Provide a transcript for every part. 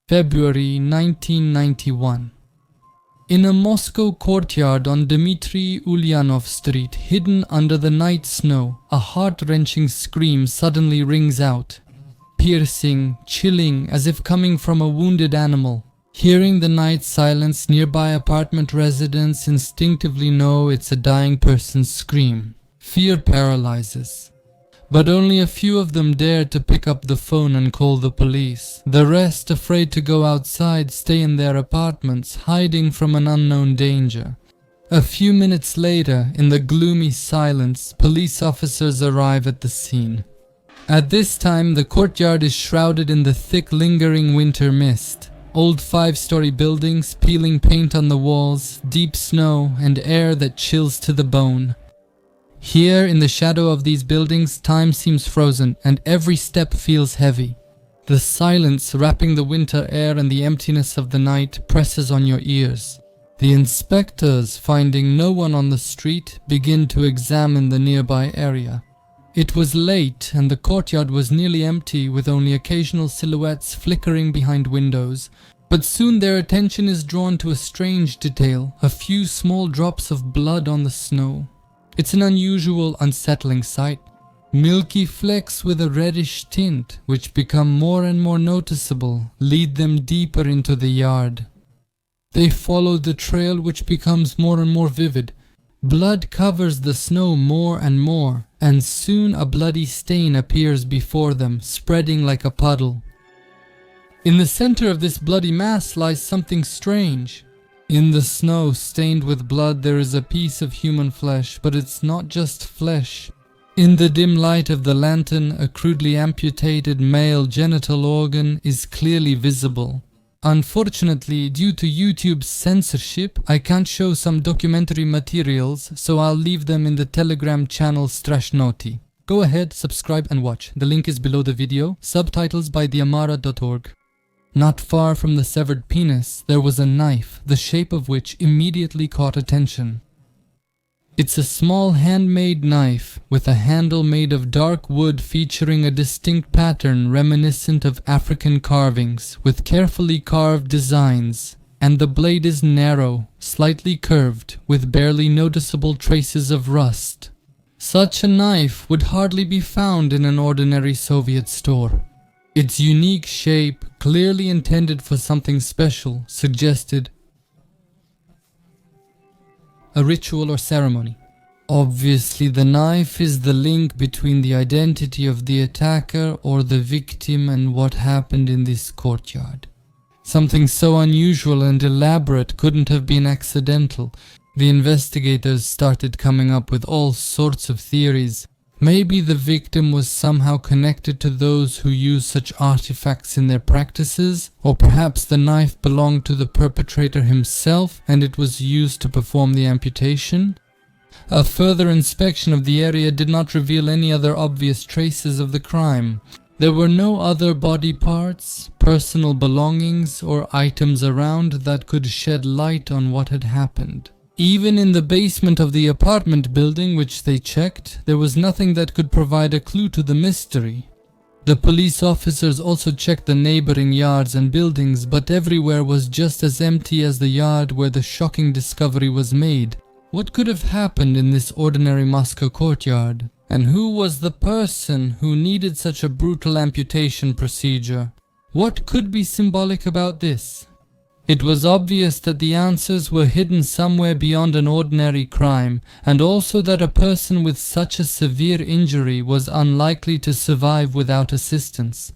February 1991. In a Moscow courtyard on Dmitry Ulyanov Street, hidden under the night snow, a heart-wrenching scream suddenly rings out. Piercing, chilling, as if coming from a wounded animal. Hearing the night silence, nearby apartment residents instinctively know it's a dying person's scream. Fear paralyzes. But only a few of them dare to pick up the phone and call the police. The rest, afraid to go outside, stay in their apartments, hiding from an unknown danger. A few minutes later, in the gloomy silence, police officers arrive at the scene. At this time, the courtyard is shrouded in the thick, lingering winter mist. Old 5-story buildings, peeling paint on the walls, deep snow, and air that chills to the bone. Here, in the shadow of these buildings, time seems frozen, and every step feels heavy. The silence wrapping the winter air and the emptiness of the night presses on your ears. The inspectors, finding no one on the street, begin to examine the nearby area. It was late, and the courtyard was nearly empty, with only occasional silhouettes flickering behind windows. But soon their attention is drawn to a strange detail, a few small drops of blood on the snow. It's an unusual, unsettling sight. Milky flecks with a reddish tint, which become more and more noticeable, lead them deeper into the yard. They follow the trail, which becomes more and more vivid. Blood covers the snow more and more, and soon a bloody stain appears before them, spreading like a puddle. In the center of this bloody mass lies something strange. In the snow, stained with blood, there is a piece of human flesh, but it's not just flesh. In the dim light of the lantern, a crudely amputated male genital organ is clearly visible. Unfortunately, due to YouTube's censorship, I can't show some documentary materials, so I'll leave them in the Telegram channel Strashnoti. Go ahead, subscribe and watch. The link is below the video, subtitles by theamara.org. Not far from the severed penis, there was a knife, the shape of which immediately caught attention. It's a small handmade knife with a handle made of dark wood featuring a distinct pattern reminiscent of African carvings with carefully carved designs, and the blade is narrow, slightly curved, with barely noticeable traces of rust. Such a knife would hardly be found in an ordinary Soviet store. Its unique shape, clearly intended for something special, suggested a ritual or ceremony. Obviously, the knife is the link between the identity of the attacker or the victim and what happened in this courtyard. Something so unusual and elaborate couldn't have been accidental. The investigators started coming up with all sorts of theories. Maybe the victim was somehow connected to those who use such artifacts in their practices, or perhaps the knife belonged to the perpetrator himself and it was used to perform the amputation. A further inspection of the area did not reveal any other obvious traces of the crime. There were no other body parts, personal belongings, or items around that could shed light on what had happened. Even in the basement of the apartment building which they checked, there was nothing that could provide a clue to the mystery. The police officers also checked the neighboring yards and buildings, but everywhere was just as empty as the yard where the shocking discovery was made. What could have happened in this ordinary Moscow courtyard? And who was the person who needed such a brutal amputation procedure? What could be symbolic about this? It was obvious that the answers were hidden somewhere beyond an ordinary crime, and also that a person with such a severe injury was unlikely to survive without assistance.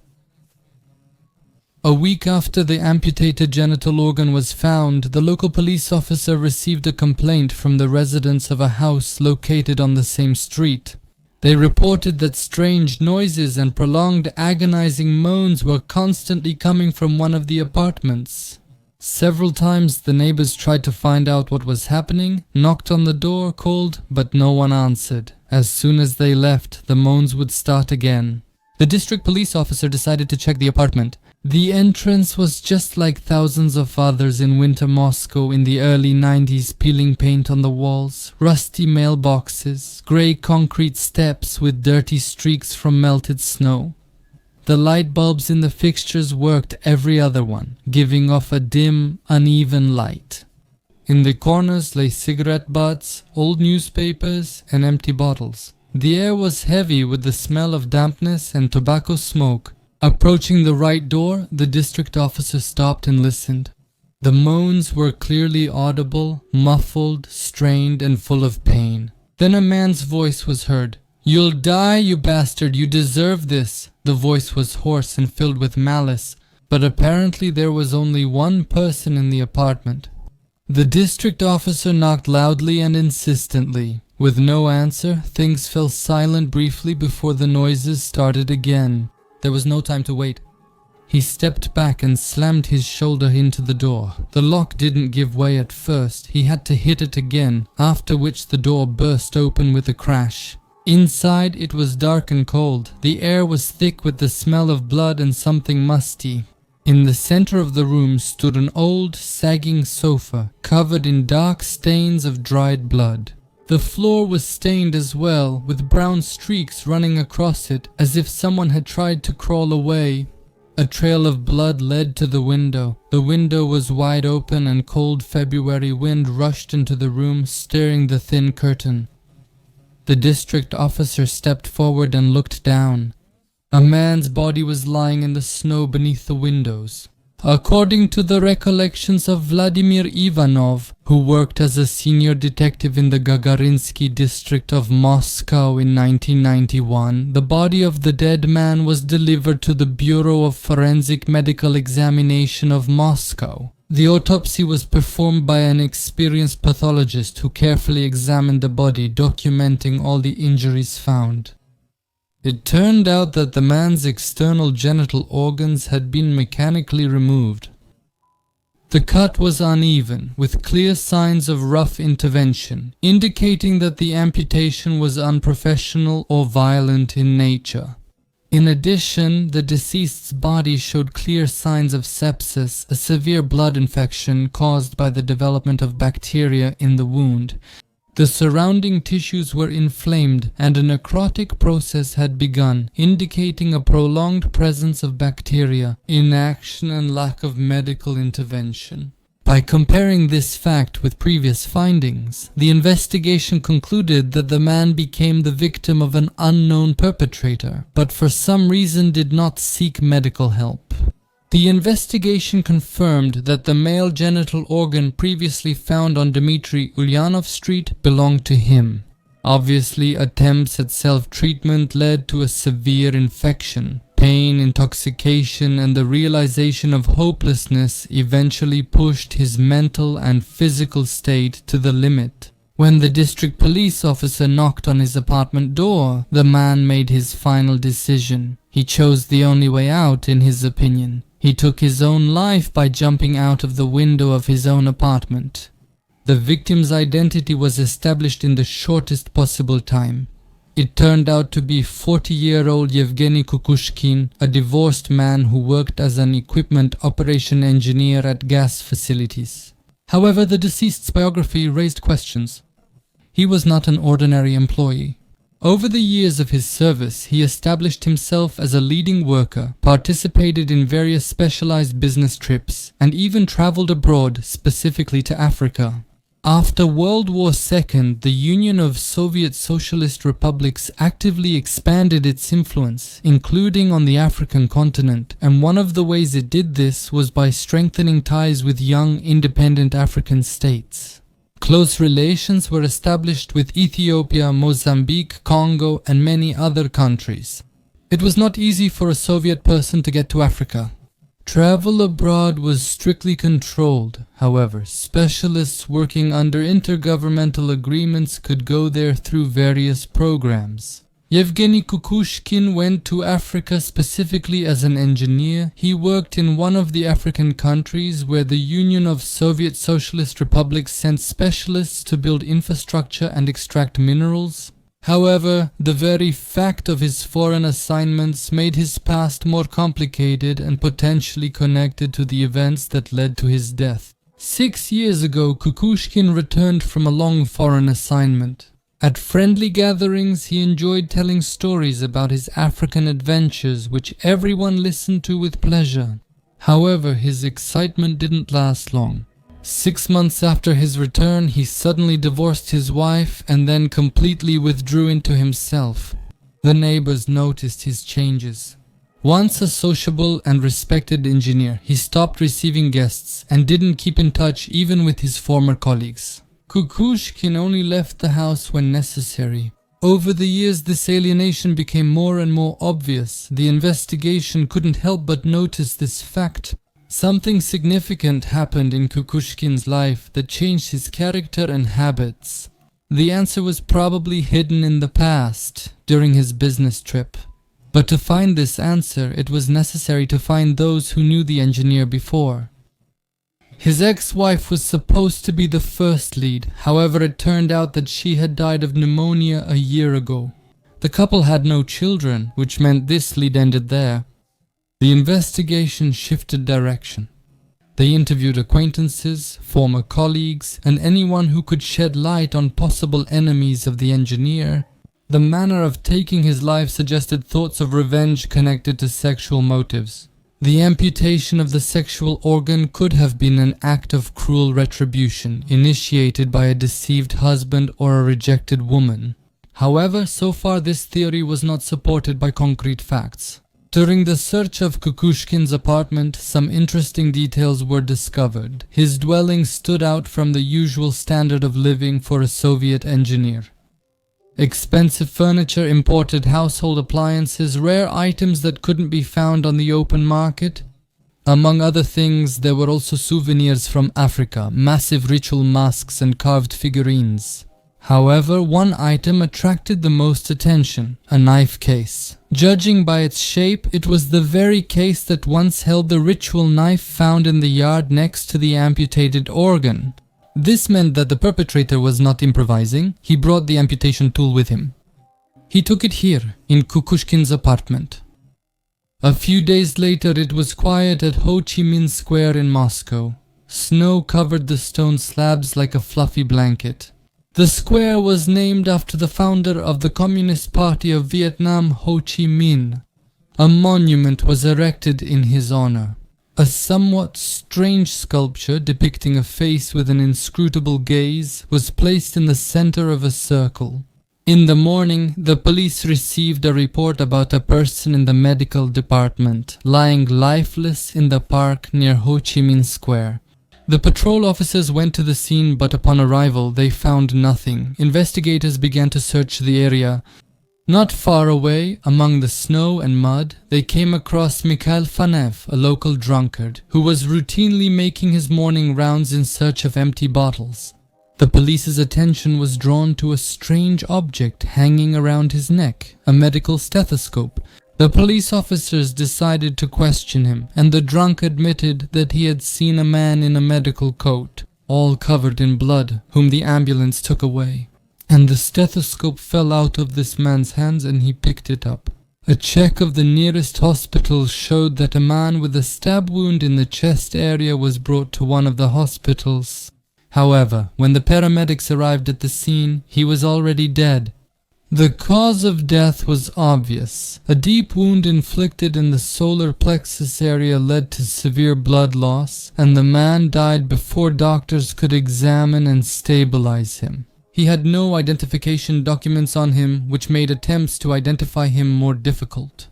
A week after the amputated genital organ was found, the local police officer received a complaint from the residents of a house located on the same street. They reported that strange noises and prolonged agonizing moans were constantly coming from one of the apartments. Several times the neighbors tried to find out what was happening, knocked on the door, called, but no one answered. As soon as they left, the moans would start again. The district police officer decided to check the apartment. The entrance was just like thousands of others in winter Moscow in the early 90s, peeling paint on the walls, rusty mailboxes, grey concrete steps with dirty streaks from melted snow. The light bulbs in the fixtures worked every other one, giving off a dim, uneven light. In the corners lay cigarette butts, old newspapers, and empty bottles. The air was heavy with the smell of dampness and tobacco smoke. Approaching the right door, the district officer stopped and listened. The moans were clearly audible, muffled, strained, and full of pain. Then a man's voice was heard. "You'll die, you bastard, you deserve this." The voice was hoarse and filled with malice, but apparently there was only one person in the apartment. The district officer knocked loudly and insistently. With no answer, things fell silent briefly before the noises started again. There was no time to wait. He stepped back and slammed his shoulder into the door. The lock didn't give way at first. He had to hit it again, after which the door burst open with a crash. Inside, it was dark and cold. The air was thick with the smell of blood and something musty. In the center of the room stood an old, sagging sofa, covered in dark stains of dried blood. The floor was stained as well, with brown streaks running across it, as if someone had tried to crawl away. A trail of blood led to the window. The window was wide open and cold February wind rushed into the room, stirring the thin curtain. The district officer stepped forward and looked down. A man's body was lying in the snow beneath the windows. According to the recollections of Vladimir Ivanov, who worked as a senior detective in the Gagarinsky district of Moscow in 1991, the body of the dead man was delivered to the Bureau of Forensic Medical Examination of Moscow. The autopsy was performed by an experienced pathologist who carefully examined the body, documenting all the injuries found. It turned out that the man's external genital organs had been mechanically removed. The cut was uneven, with clear signs of rough intervention, indicating that the amputation was unprofessional or violent in nature. In addition, the deceased's body showed clear signs of sepsis, a severe blood infection caused by the development of bacteria in the wound. The surrounding tissues were inflamed and a necrotic process had begun, indicating a prolonged presence of bacteria, inaction and lack of medical intervention. By comparing this fact with previous findings, the investigation concluded that the man became the victim of an unknown perpetrator, but for some reason did not seek medical help. The investigation confirmed that the male genital organ previously found on Dmitry Ulyanov Street belonged to him. Obviously, attempts at self-treatment led to a severe infection. Pain, intoxication, and the realization of hopelessness eventually pushed his mental and physical state to the limit. When the district police officer knocked on his apartment door, the man made his final decision. He chose the only way out, in his opinion. He took his own life by jumping out of the window of his own apartment. The victim's identity was established in the shortest possible time. It turned out to be 40-year-old Yevgeny Kukushkin, a divorced man who worked as an equipment operation engineer at gas facilities. However, the deceased's biography raised questions. He was not an ordinary employee. Over the years of his service, he established himself as a leading worker, participated in various specialized business trips, and even traveled abroad, specifically to Africa. After World War II, the Union of Soviet Socialist Republics actively expanded its influence, including on the African continent, and one of the ways it did this was by strengthening ties with young, independent African states. Close relations were established with Ethiopia, Mozambique, Congo, and many other countries. It was not easy for a Soviet person to get to Africa. Travel abroad was strictly controlled. However, specialists working under intergovernmental agreements could go there through various programs. Yevgeny Kukushkin went to Africa specifically as an engineer. He worked in one of the African countries where the Union of Soviet Socialist Republics sent specialists to build infrastructure and extract minerals. However, the very fact of his foreign assignments made his past more complicated and potentially connected to the events that led to his death. 6 years ago, Kukushkin returned from a long foreign assignment. At friendly gatherings, he enjoyed telling stories about his African adventures, which everyone listened to with pleasure. However, his excitement didn't last long. 6 months after his return, he suddenly divorced his wife and then completely withdrew into himself. The neighbors noticed his changes. Once a sociable and respected engineer, he stopped receiving guests and didn't keep in touch even with his former colleagues. Kukushkin only left the house when necessary. Over the years, this alienation became more and more obvious. The investigation couldn't help but notice this fact. Something significant happened in Kukushkin's life that changed his character and habits. The answer was probably hidden in the past, during his business trip. But to find this answer, it was necessary to find those who knew the engineer before. His ex-wife was supposed to be the first lead, however it turned out that she had died of pneumonia a year ago. The couple had no children, which meant this lead ended there. The investigation shifted direction. They interviewed acquaintances, former colleagues, and anyone who could shed light on possible enemies of the engineer. The manner of taking his life suggested thoughts of revenge connected to sexual motives. The amputation of the sexual organ could have been an act of cruel retribution initiated by a deceived husband or a rejected woman. However, so far this theory was not supported by concrete facts. During the search of Kukushkin's apartment, some interesting details were discovered. His dwelling stood out from the usual standard of living for a Soviet engineer. Expensive furniture, imported household appliances, rare items that couldn't be found on the open market. Among other things, there were also souvenirs from Africa, massive ritual masks and carved figurines. However, one item attracted the most attention, a knife case. Judging by its shape, it was the very case that once held the ritual knife found in the yard next to the amputated organ. This meant that the perpetrator was not improvising. He brought the amputation tool with him. He took it here, in Kukushkin's apartment. A few days later, it was quiet at Ho Chi Minh Square in Moscow. Snow covered the stone slabs like a fluffy blanket. The square was named after the founder of the Communist Party of Vietnam, Ho Chi Minh. A monument was erected in his honor. A somewhat strange sculpture depicting a face with an inscrutable gaze was placed in the center of a circle. In the morning, the police received a report about a person in the medical department lying lifeless in the park near Ho Chi Minh Square. The patrol officers went to the scene, but upon arrival they found nothing. Investigators began to search the area. Not far away, among the snow and mud, they came across Mikhail Fanev, a local drunkard, who was routinely making his morning rounds in search of empty bottles. The police's attention was drawn to a strange object hanging around his neck, a medical stethoscope. The police officers decided to question him, and the drunk admitted that he had seen a man in a medical coat, all covered in blood, whom the ambulance took away. And the stethoscope fell out of this man's hands and he picked it up. A check of the nearest hospital showed that a man with a stab wound in the chest area was brought to one of the hospitals. However, when the paramedics arrived at the scene, he was already dead. The cause of death was obvious. A deep wound inflicted in the solar plexus area led to severe blood loss, and the man died before doctors could examine and stabilize him. He had no identification documents on him, which made attempts to identify him more difficult.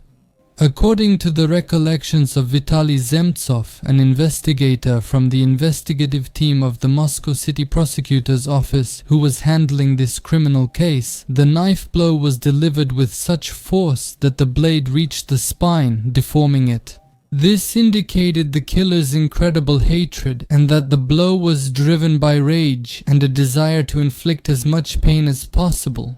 According to the recollections of Vitaly Zemtsov, an investigator from the investigative team of the Moscow City Prosecutor's Office who was handling this criminal case, the knife blow was delivered with such force that the blade reached the spine, deforming it. This indicated the killer's incredible hatred and that the blow was driven by rage and a desire to inflict as much pain as possible.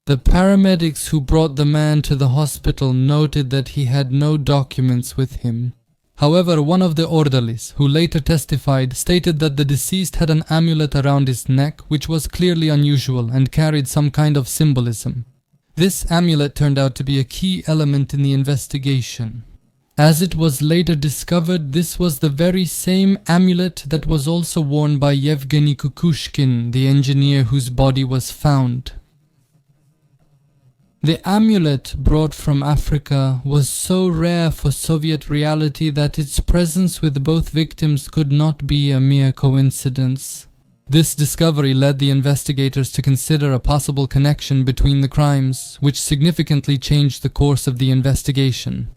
The paramedics who brought the man to the hospital noted that he had no documents with him. However, one of the orderlies, who later testified, stated that the deceased had an amulet around his neck which was clearly unusual and carried some kind of symbolism. This amulet turned out to be a key element in the investigation. As it was later discovered, this was the very same amulet that was also worn by Yevgeny Kukushkin, the engineer whose body was found. The amulet brought from Africa was so rare for Soviet reality that its presence with both victims could not be a mere coincidence. This discovery led the investigators to consider a possible connection between the crimes, which significantly changed the course of the investigation.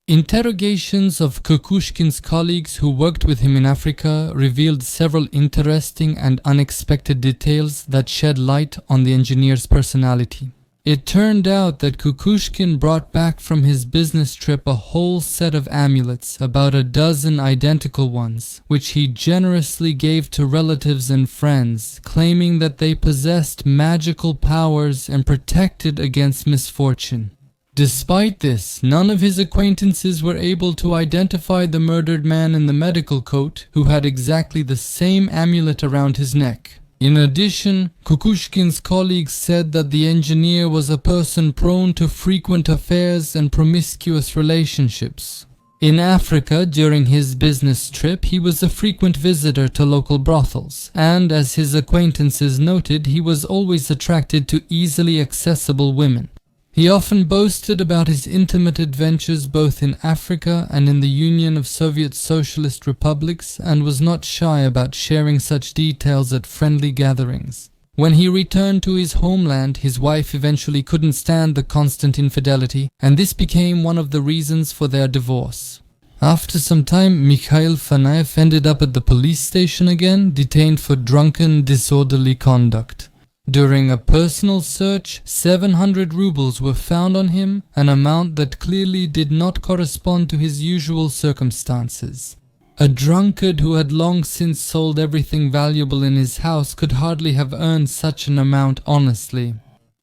Interrogations of Kukushkin's colleagues who worked with him in Africa revealed several interesting and unexpected details that shed light on the engineer's personality. It turned out that Kukushkin brought back from his business trip a whole set of amulets, about a dozen identical ones, which he generously gave to relatives and friends, claiming that they possessed magical powers and protected against misfortune. Despite this, none of his acquaintances were able to identify the murdered man in the medical coat who had exactly the same amulet around his neck. In addition, Kukushkin's colleagues said that the engineer was a person prone to frequent affairs and promiscuous relationships. In Africa, during his business trip, he was a frequent visitor to local brothels, and as his acquaintances noted, he was always attracted to easily accessible women. He often boasted about his intimate adventures both in Africa and in the Union of Soviet Socialist Republics, and was not shy about sharing such details at friendly gatherings. When he returned to his homeland, his wife eventually couldn't stand the constant infidelity, and this became one of the reasons for their divorce. After some time, Mikhail Fanayev ended up at the police station again, detained for drunken, disorderly conduct. During a personal search, 700 rubles were found on him, an amount that clearly did not correspond to his usual circumstances. A drunkard who had long since sold everything valuable in his house could hardly have earned such an amount honestly.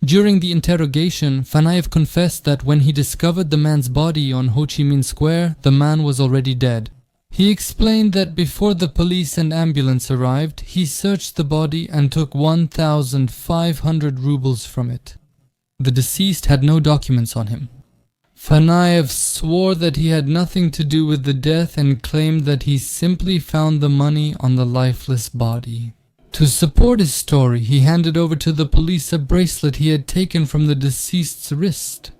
During the interrogation, Fanayev confessed that when he discovered the man's body on Ho Chi Minh Square, the man was already dead. He explained that before the police and ambulance arrived, he searched the body and took 1,500 rubles from it. The deceased had no documents on him. Fanayev swore that he had nothing to do with the death and claimed that he simply found the money on the lifeless body. To support his story, he handed over to the police a bracelet he had taken from the deceased's wrist.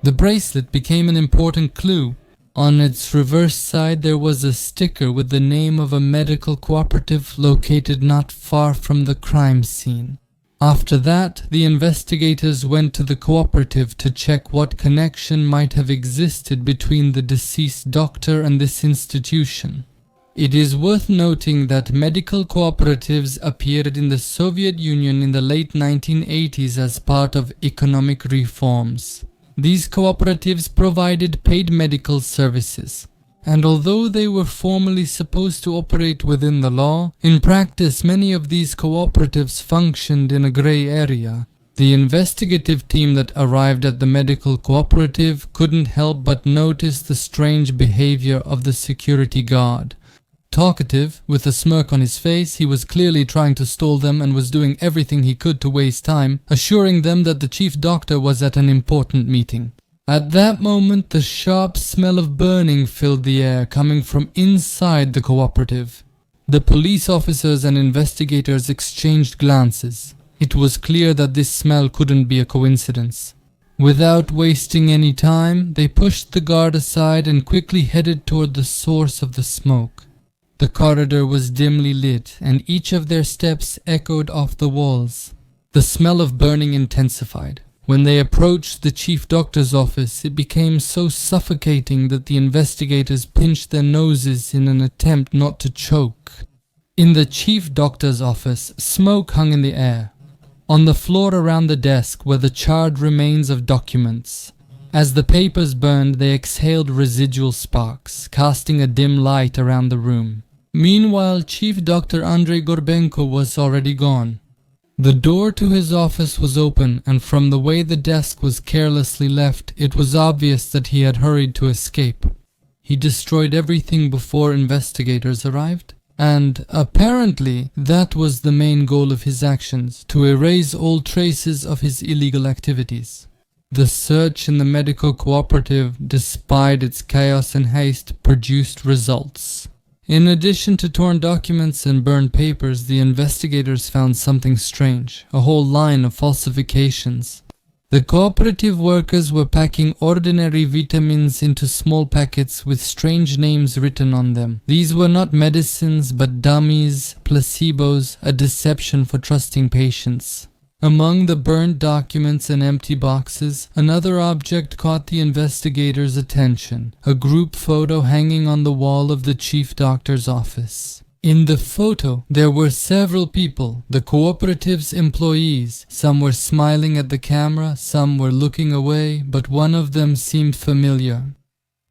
The bracelet became an important clue. On its reverse side there was a sticker with the name of a medical cooperative located not far from the crime scene. After that, the investigators went to the cooperative to check what connection might have existed between the deceased doctor and this institution. It is worth noting that medical cooperatives appeared in the Soviet Union in the late 1980s as part of economic reforms. These cooperatives provided paid medical services, and although they were formally supposed to operate within the law, in practice many of these cooperatives functioned in a grey area. The investigative team that arrived at the medical cooperative couldn't help but notice the strange behavior of the security guard. Talkative, with a smirk on his face, he was clearly trying to stall them and was doing everything he could to waste time, assuring them that the chief doctor was at an important meeting. At that moment, the sharp smell of burning filled the air, coming from inside the cooperative. The police officers and investigators exchanged glances. It was clear that this smell couldn't be a coincidence. Without wasting any time, they pushed the guard aside and quickly headed toward the source of the smoke. The corridor was dimly lit, and each of their steps echoed off the walls. The smell of burning intensified. When they approached the chief doctor's office, it became so suffocating that the investigators pinched their noses in an attempt not to choke. In the chief doctor's office, smoke hung in the air. On the floor around the desk were the charred remains of documents. As the papers burned, they exhaled residual sparks, casting a dim light around the room. Meanwhile, Chief Dr. Andrei Gorbenko was already gone. The door to his office was open, and from the way the desk was carelessly left, it was obvious that he had hurried to escape. He destroyed everything before investigators arrived, and apparently that was the main goal of his actions, to erase all traces of his illegal activities. The search in the medical cooperative, despite its chaos and haste, produced results. In addition to torn documents and burned papers, the investigators found something strange, a whole line of falsifications. The cooperative workers were packing ordinary vitamins into small packets with strange names written on them. These were not medicines but dummies, placebos, a deception for trusting patients. Among the burnt documents and empty boxes, another object caught the investigators' attention, a group photo hanging on the wall of the chief doctor's office. In the photo, there were several people, the cooperative's employees. Some were smiling at the camera, some were looking away, but one of them seemed familiar.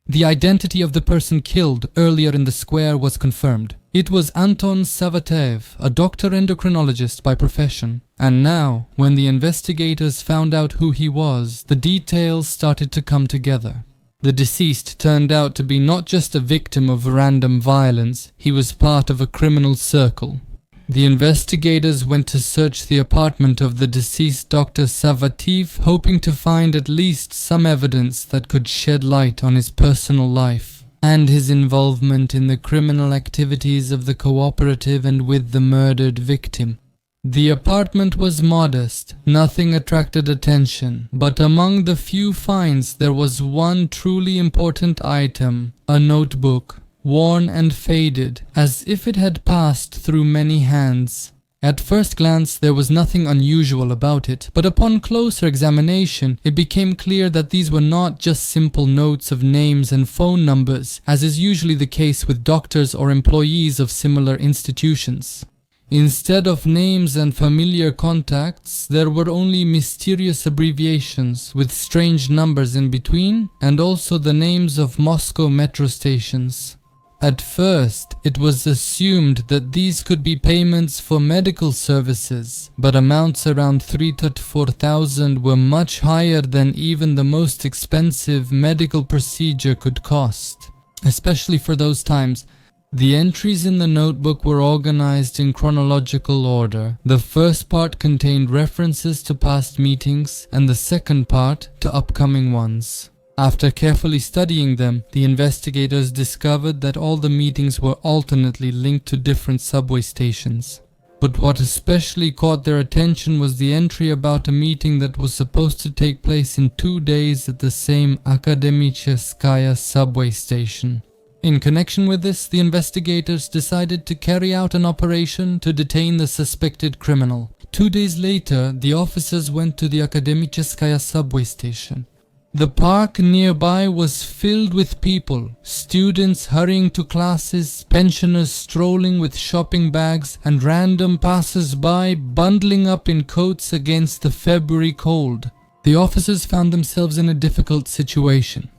The identity of the person killed earlier in the square was confirmed. It was Anton Savatev, a doctor endocrinologist by profession. And now, when the investigators found out who he was, the details started to come together. The deceased turned out to be not just a victim of random violence, he was part of a criminal circle. The investigators went to search the apartment of the deceased Dr. Savatev, hoping to find at least some evidence that could shed light on his personal life and his involvement in the criminal activities of the cooperative and with the murdered victim. The apartment was modest, nothing attracted attention, but among the few finds there was one truly important item, a notebook, worn and faded, as if it had passed through many hands. At first glance there was nothing unusual about it, but upon closer examination it became clear that these were not just simple notes of names and phone numbers, as is usually the case with doctors or employees of similar institutions. Instead of names and familiar contacts, there were only mysterious abbreviations with strange numbers in between, and also the names of Moscow metro stations. At first, it was assumed that these could be payments for medical services, but amounts around 3,000 to 4,000 were much higher than even the most expensive medical procedure could cost, especially for those times. The entries in the notebook were organized in chronological order. The first part contained references to past meetings and the second part to upcoming ones. After carefully studying them, the investigators discovered that all the meetings were alternately linked to different subway stations. But what especially caught their attention was the entry about a meeting that was supposed to take place in 2 days at the same Akademicheskaya subway station. In connection with this, the investigators decided to carry out an operation to detain the suspected criminal. 2 days later, the officers went to the Akademicheskaya subway station. The park nearby was filled with people, students hurrying to classes, pensioners strolling with shopping bags, and random passers-by bundling up in coats against the February cold. The officers found themselves in a difficult situation.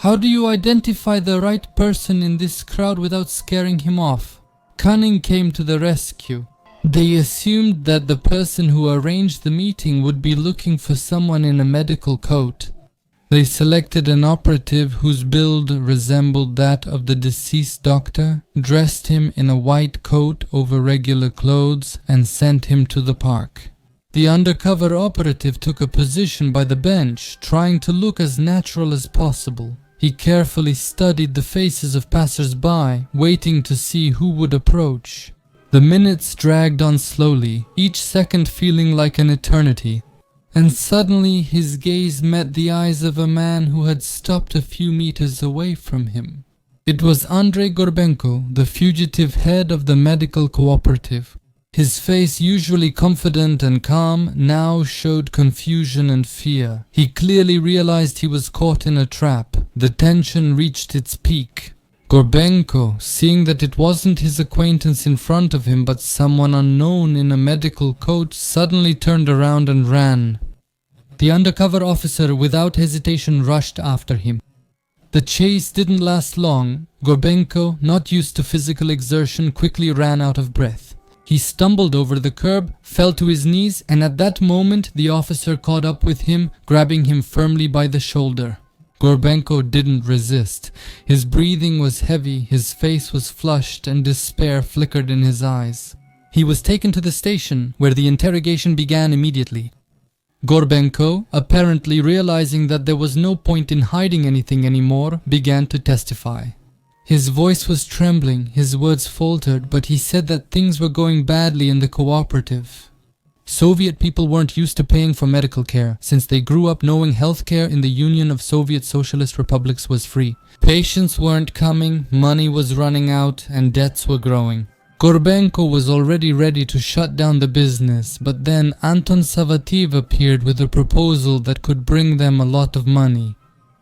How do you identify the right person in this crowd without scaring him off? Cunning came to the rescue. They assumed that the person who arranged the meeting would be looking for someone in a medical coat. They selected an operative whose build resembled that of the deceased doctor, dressed him in a white coat over regular clothes, and sent him to the park. The undercover operative took a position by the bench, trying to look as natural as possible. He carefully studied the faces of passers-by, waiting to see who would approach. The minutes dragged on slowly, each second feeling like an eternity. And suddenly his gaze met the eyes of a man who had stopped a few meters away from him. It was Andrei Gorbenko, the fugitive head of the medical cooperative. His face, usually confident and calm, now showed confusion and fear. He clearly realized he was caught in a trap. The tension reached its peak. Gorbenko, seeing that it wasn't his acquaintance in front of him but someone unknown in a medical coat, suddenly turned around and ran. The undercover officer without hesitation rushed after him. The chase didn't last long. Gorbenko, not used to physical exertion, quickly ran out of breath. He stumbled over the curb, fell to his knees, and at that moment the officer caught up with him, grabbing him firmly by the shoulder. Gorbenko didn't resist. His breathing was heavy, his face was flushed, and despair flickered in his eyes. He was taken to the station, where the interrogation began immediately. Gorbenko, apparently realizing that there was no point in hiding anything anymore, began to testify. His voice was trembling, his words faltered, but he said that things were going badly in the cooperative. Soviet people weren't used to paying for medical care, since they grew up knowing healthcare in the Union of Soviet Socialist Republics was free. Patients weren't coming, money was running out, and debts were growing. Gorbenko was already ready to shut down the business, but then Anton Savativ appeared with a proposal that could bring them a lot of money.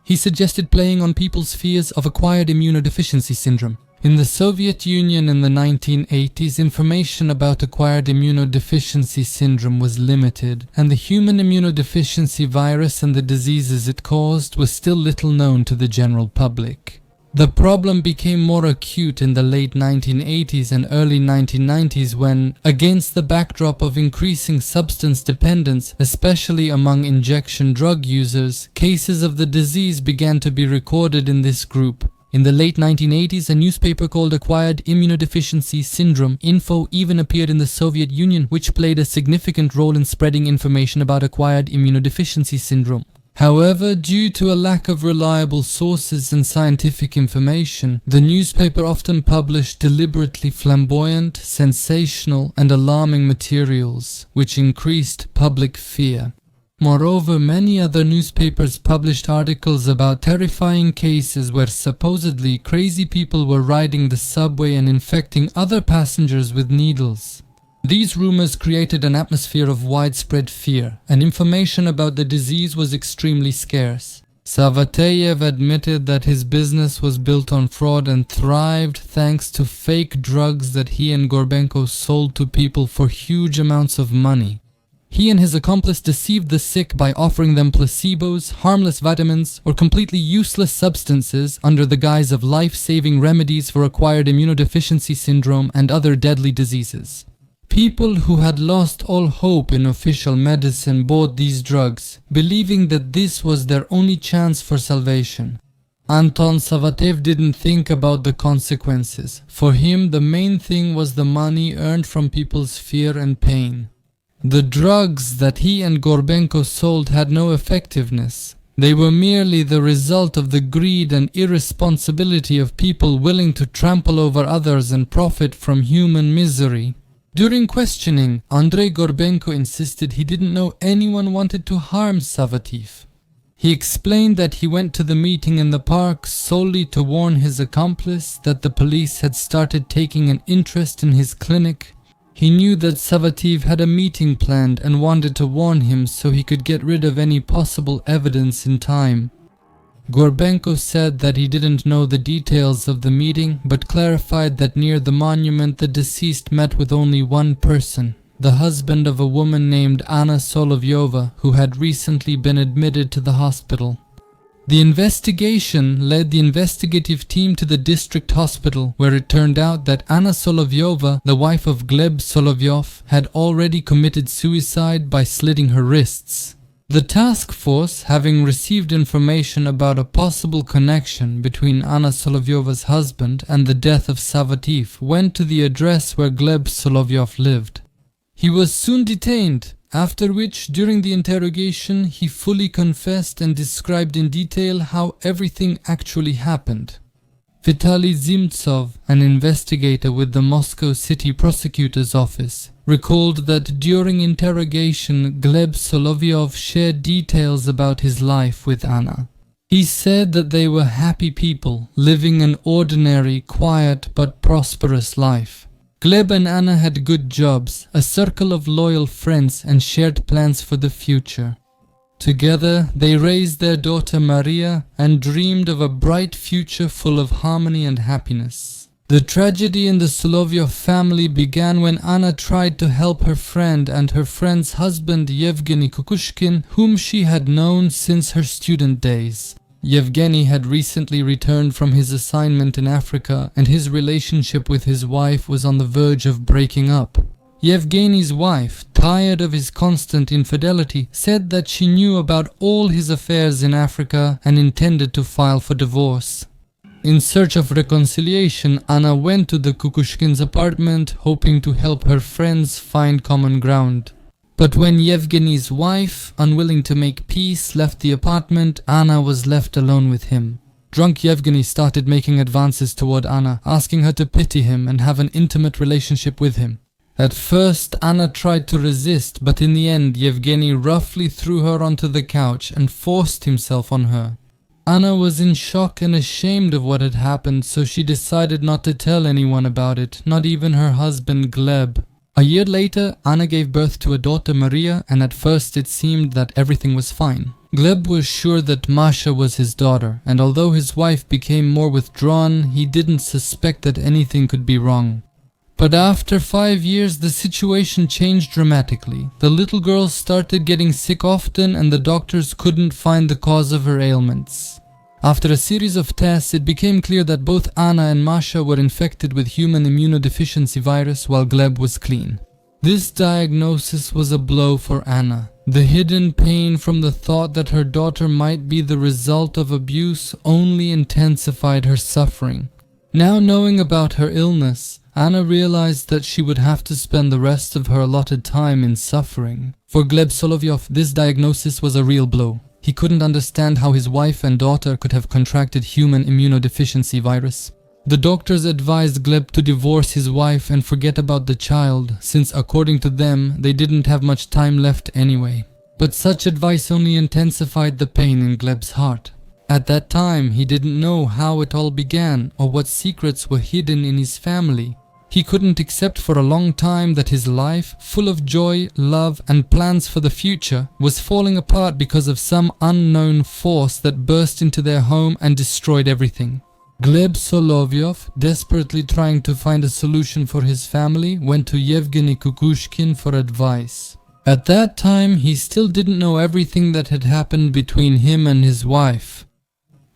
He suggested playing on people's fears of acquired immunodeficiency syndrome. In the Soviet Union in the 1980s, information about acquired immunodeficiency syndrome was limited, and the human immunodeficiency virus and the diseases it caused was still little known to the general public. The problem became more acute in the late 1980s and early 1990s when, against the backdrop of increasing substance dependence, especially among injection drug users, cases of the disease began to be recorded in this group. In the late 1980s, a newspaper called Acquired Immunodeficiency Syndrome Info even appeared in the Soviet Union, which played a significant role in spreading information about acquired immunodeficiency syndrome. However, due to a lack of reliable sources and scientific information, the newspaper often published deliberately flamboyant, sensational, and alarming materials, which increased public fear. Moreover, many other newspapers published articles about terrifying cases where supposedly crazy people were riding the subway and infecting other passengers with needles. These rumors created an atmosphere of widespread fear, and information about the disease was extremely scarce. Savateyev admitted that his business was built on fraud and thrived thanks to fake drugs that he and Gorbenko sold to people for huge amounts of money. He and his accomplice deceived the sick by offering them placebos, harmless vitamins, or completely useless substances under the guise of life-saving remedies for acquired immunodeficiency syndrome and other deadly diseases. People who had lost all hope in official medicine bought these drugs, believing that this was their only chance for salvation. Anton Savatev didn't think about the consequences. For him, the main thing was the money earned from people's fear and pain. The drugs that he and Gorbenko sold had no effectiveness. They were merely the result of the greed and irresponsibility of people willing to trample over others and profit from human misery. During questioning, Andrei Gorbenko insisted he didn't know anyone wanted to harm Savativ. He explained that he went to the meeting in the park solely to warn his accomplice that the police had started taking an interest in his clinic. He knew that Savativ had a meeting planned and wanted to warn him so he could get rid of any possible evidence in time. Gorbenko said that he didn't know the details of the meeting, but clarified that near the monument the deceased met with only one person, the husband of a woman named Anna Solovyova, who had recently been admitted to the hospital. The investigation led the investigative team to the district hospital, where it turned out that Anna Solovyova, the wife of Gleb Solovyov, had already committed suicide by slitting her wrists. The task force, having received information about a possible connection between Anna Solovyova's husband and the death of Savativ, went to the address where Gleb Solovyov lived. He was soon detained, after which, during the interrogation, he fully confessed and described in detail how everything actually happened. Vitaly Zimtsov, an investigator with the Moscow City Prosecutor's Office, recalled that during interrogation, Gleb Solovyov shared details about his life with Anna. He said that they were happy people, living an ordinary, quiet but prosperous life. Gleb and Anna had good jobs, a circle of loyal friends, and shared plans for the future. Together, they raised their daughter Maria and dreamed of a bright future full of harmony and happiness. The tragedy in the Solovyov family began when Anna tried to help her friend and her friend's husband Yevgeny Kukushkin, whom she had known since her student days. Yevgeny had recently returned from his assignment in Africa, and his relationship with his wife was on the verge of breaking up. Yevgeny's wife, tired of his constant infidelity, said that she knew about all his affairs in Africa and intended to file for divorce. In search of reconciliation, Anna went to the Kukushkin's apartment, hoping to help her friends find common ground. But when Yevgeny's wife, unwilling to make peace, left the apartment, Anna was left alone with him. Drunk Yevgeny started making advances toward Anna, asking her to pity him and have an intimate relationship with him. At first, Anna tried to resist, but in the end, Yevgeny roughly threw her onto the couch and forced himself on her. Anna was in shock and ashamed of what had happened, so she decided not to tell anyone about it, not even her husband Gleb. A year later, Anna gave birth to a daughter, Maria, and at first it seemed that everything was fine. Gleb was sure that Masha was his daughter, and although his wife became more withdrawn, he didn't suspect that anything could be wrong. But after 5 years, the situation changed dramatically. The little girl started getting sick often, and the doctors couldn't find the cause of her ailments. After a series of tests, it became clear that both Anna and Masha were infected with human immunodeficiency virus, while Gleb was clean. This diagnosis was a blow for Anna. The hidden pain from the thought that her daughter might be the result of abuse only intensified her suffering. Now knowing about her illness, Anna realized that she would have to spend the rest of her allotted time in suffering. For Gleb Solovyov, this diagnosis was a real blow. He couldn't understand how his wife and daughter could have contracted human immunodeficiency virus. The doctors advised Gleb to divorce his wife and forget about the child, since according to them, they didn't have much time left anyway. But such advice only intensified the pain in Gleb's heart. At that time, he didn't know how it all began or what secrets were hidden in his family. He couldn't accept for a long time that his life, full of joy, love, and plans for the future, was falling apart because of some unknown force that burst into their home and destroyed everything. Gleb Solovyov, desperately trying to find a solution for his family, went to Yevgeny Kukushkin for advice. At that time, he still didn't know everything that had happened between him and his wife.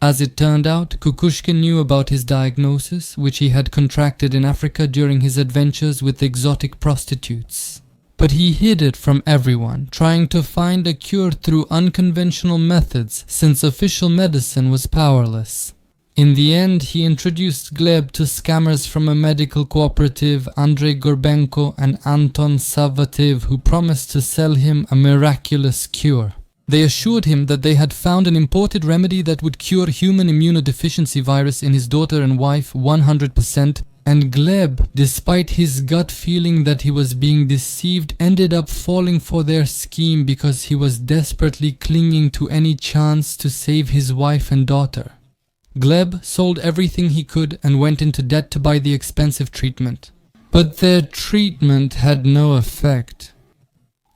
As it turned out, Kukushkin knew about his diagnosis, which he had contracted in Africa during his adventures with exotic prostitutes. But he hid it from everyone, trying to find a cure through unconventional methods since official medicine was powerless. In the end, he introduced Gleb to scammers from a medical cooperative, Andrei Gorbenko and Anton Savatev, who promised to sell him a miraculous cure. They assured him that they had found an imported remedy that would cure human immunodeficiency virus in his daughter and wife 100%, and Gleb, despite his gut feeling that he was being deceived, ended up falling for their scheme because he was desperately clinging to any chance to save his wife and daughter. Gleb sold everything he could and went into debt to buy the expensive treatment. But their treatment had no effect.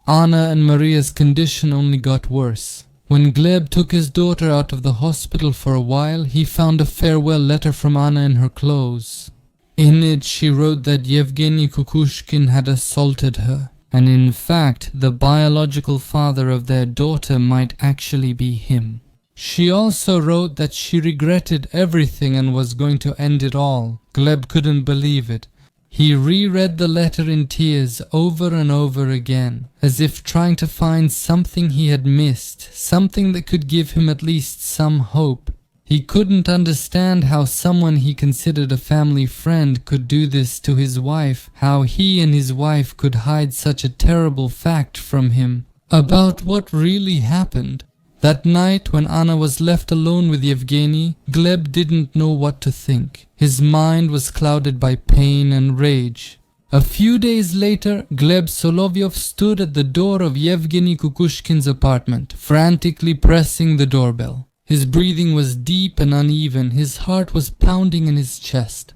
Anna and Maria's condition only got worse. When Gleb took his daughter out of the hospital for a while, he found a farewell letter from Anna in her clothes. In it, she wrote that Yevgeny Kukushkin had assaulted her, and in fact, the biological father of their daughter might actually be him. She also wrote that she regretted everything and was going to end it all. Gleb couldn't believe it. He reread the letter in tears over and over again, as if trying to find something he had missed, something that could give him at least some hope. He couldn't understand how someone he considered a family friend could do this to his wife, how he and his wife could hide such a terrible fact from him about what really happened. That night, when Anna was left alone with Yevgeny, Gleb didn't know what to think. His mind was clouded by pain and rage. A few days later, Gleb Solovyov stood at the door of Yevgeny Kukushkin's apartment, frantically pressing the doorbell. His breathing was deep and uneven, his heart was pounding in his chest.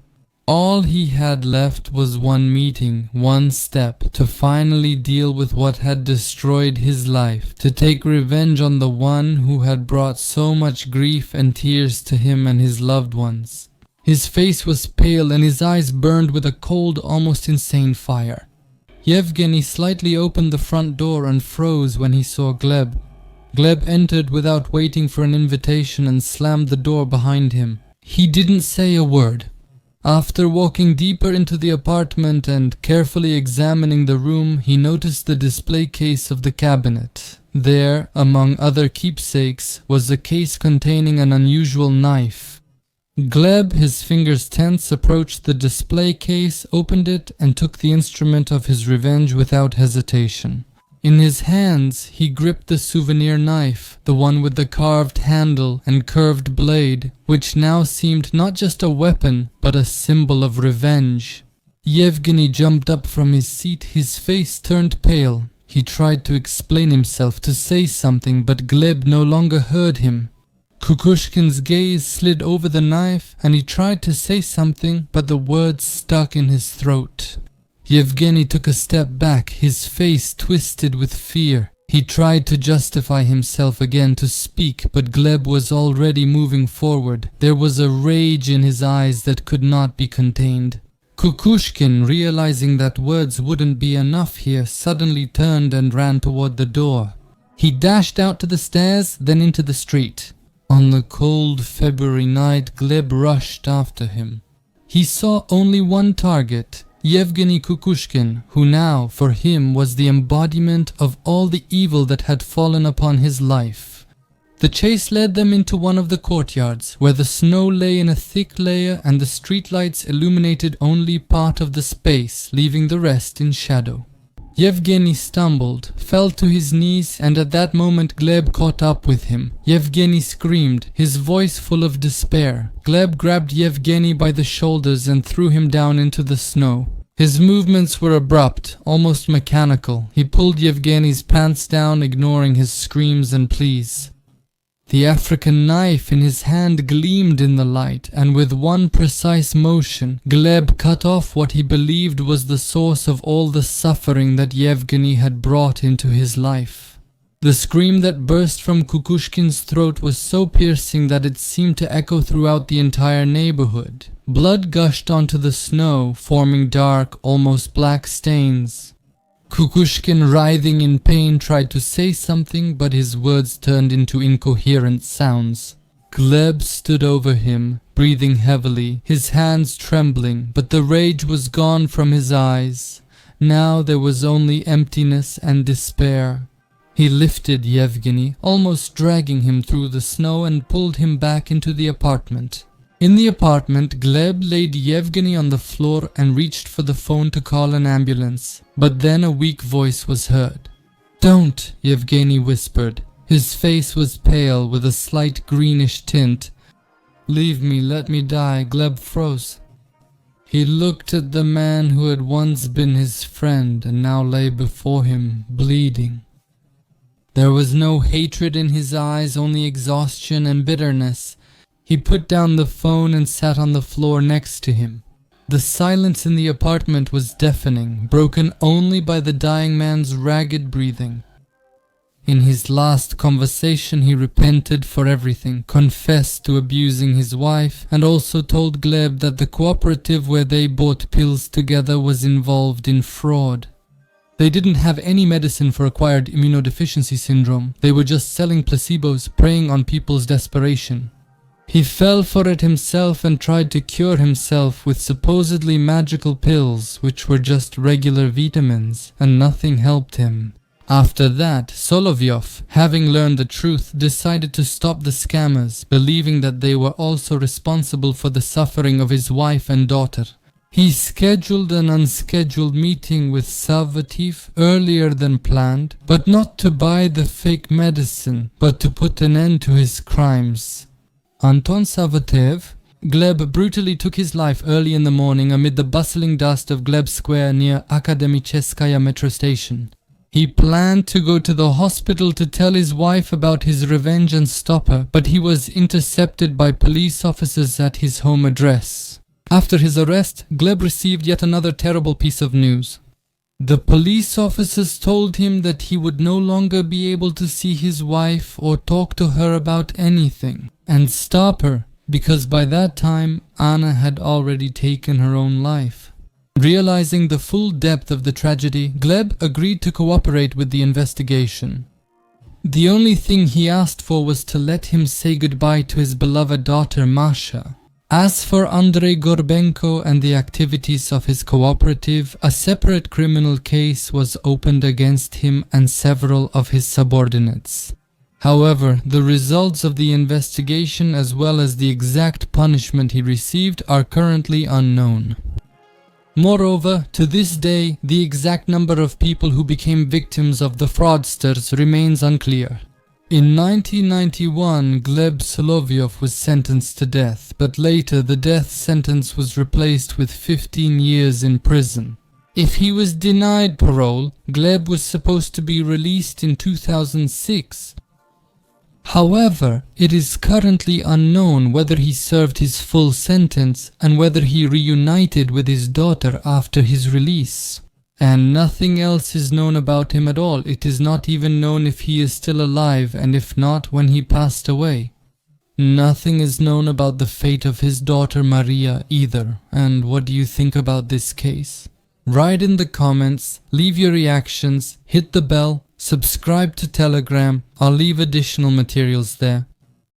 All he had left was one meeting, one step, to finally deal with what had destroyed his life, to take revenge on the one who had brought so much grief and tears to him and his loved ones. His face was pale and his eyes burned with a cold, almost insane fire. Yevgeny slightly opened the front door and froze when he saw Gleb. Gleb entered without waiting for an invitation and slammed the door behind him. He didn't say a word. After walking deeper into the apartment and carefully examining the room, he noticed the display case of the cabinet. There, among other keepsakes, was a case containing an unusual knife. Gleb, his fingers tense, approached the display case, opened it, and took the instrument of his revenge without hesitation. In his hands, he gripped the souvenir knife, the one with the carved handle and curved blade, which now seemed not just a weapon, but a symbol of revenge. Yevgeny jumped up from his seat, his face turned pale. He tried to explain himself, to say something, but Gleb no longer heard him. Kukushkin's gaze slid over the knife, and he tried to say something, but the words stuck in his throat. Yevgeny took a step back, his face twisted with fear. He tried to justify himself again, to speak, but Gleb was already moving forward. There was a rage in his eyes that could not be contained. Kukushkin, realizing that words wouldn't be enough here, suddenly turned and ran toward the door. He dashed out to the stairs, then into the street. On the cold February night, Gleb rushed after him. He saw only one target, Yevgeny Kukushkin, who now, for him, was the embodiment of all the evil that had fallen upon his life. The chase led them into one of the courtyards, where the snow lay in a thick layer and the streetlights illuminated only part of the space, leaving the rest in shadow. Yevgeny stumbled, fell to his knees, and at that moment Gleb caught up with him. Yevgeny screamed, his voice full of despair. Gleb grabbed Yevgeny by the shoulders and threw him down into the snow. His movements were abrupt, almost mechanical. He pulled Yevgeny's pants down, ignoring his screams and pleas. The African knife in his hand gleamed in the light, and with one precise motion, Gleb cut off what he believed was the source of all the suffering that Yevgeny had brought into his life. The scream that burst from Kukushkin's throat was so piercing that it seemed to echo throughout the entire neighborhood. Blood gushed onto the snow, forming dark, almost black stains. Kukushkin, writhing in pain, tried to say something, but his words turned into incoherent sounds. Gleb stood over him, breathing heavily, his hands trembling, but the rage was gone from his eyes. Now there was only emptiness and despair. He lifted Yevgeny, almost dragging him through the snow, and pulled him back into the apartment. In the apartment, Gleb laid Yevgeny on the floor and reached for the phone to call an ambulance. But then a weak voice was heard. "Don't," Yevgeny whispered. His face was pale with a slight greenish tint. "Leave me, let me die," Gleb froze. He looked at the man who had once been his friend and now lay before him, bleeding. There was no hatred in his eyes, only exhaustion and bitterness. He put down the phone and sat on the floor next to him. The silence in the apartment was deafening, broken only by the dying man's ragged breathing. In his last conversation he repented for everything, confessed to abusing his wife, and also told Gleb that the cooperative where they bought pills together was involved in fraud. They didn't have any medicine for acquired immunodeficiency syndrome. They were just selling placebos, preying on people's desperation. He fell for it himself and tried to cure himself with supposedly magical pills, which were just regular vitamins, and nothing helped him. After that, Solovyov, having learned the truth, decided to stop the scammers, believing that they were also responsible for the suffering of his wife and daughter. He scheduled an unscheduled meeting with Solovyov earlier than planned, but not to buy the fake medicine, but to put an end to his crimes. Anton Solovyov, Gleb brutally took his life early in the morning amid the bustling dust of Gleb Square near Akademicheskaya metro station. He planned to go to the hospital to tell his wife about his revenge and stop her, but he was intercepted by police officers at his home address. After his arrest, Gleb received yet another terrible piece of news. The police officers told him that he would no longer be able to see his wife or talk to her about anything, and stop her, because by that time Anna had already taken her own life. Realizing the full depth of the tragedy, Gleb agreed to cooperate with the investigation. The only thing he asked for was to let him say goodbye to his beloved daughter Masha. As for Andrei Gorbenko and the activities of his cooperative, a separate criminal case was opened against him and several of his subordinates. However, the results of the investigation as well as the exact punishment he received are currently unknown. Moreover, to this day, the exact number of people who became victims of the fraudsters remains unclear. In 1991, Gleb Solovyov was sentenced to death, but later the death sentence was replaced with 15 years in prison. If he was denied parole, Gleb was supposed to be released in 2006. However, it is currently unknown whether he served his full sentence and whether he reunited with his daughter after his release. And nothing else is known about him at all. It is not even known if he is still alive, and if not, when he passed away. Nothing is known about the fate of his daughter Maria either. And what do you think about this case? Write in the comments, leave your reactions, hit the bell, subscribe to Telegram. I'll leave additional materials there.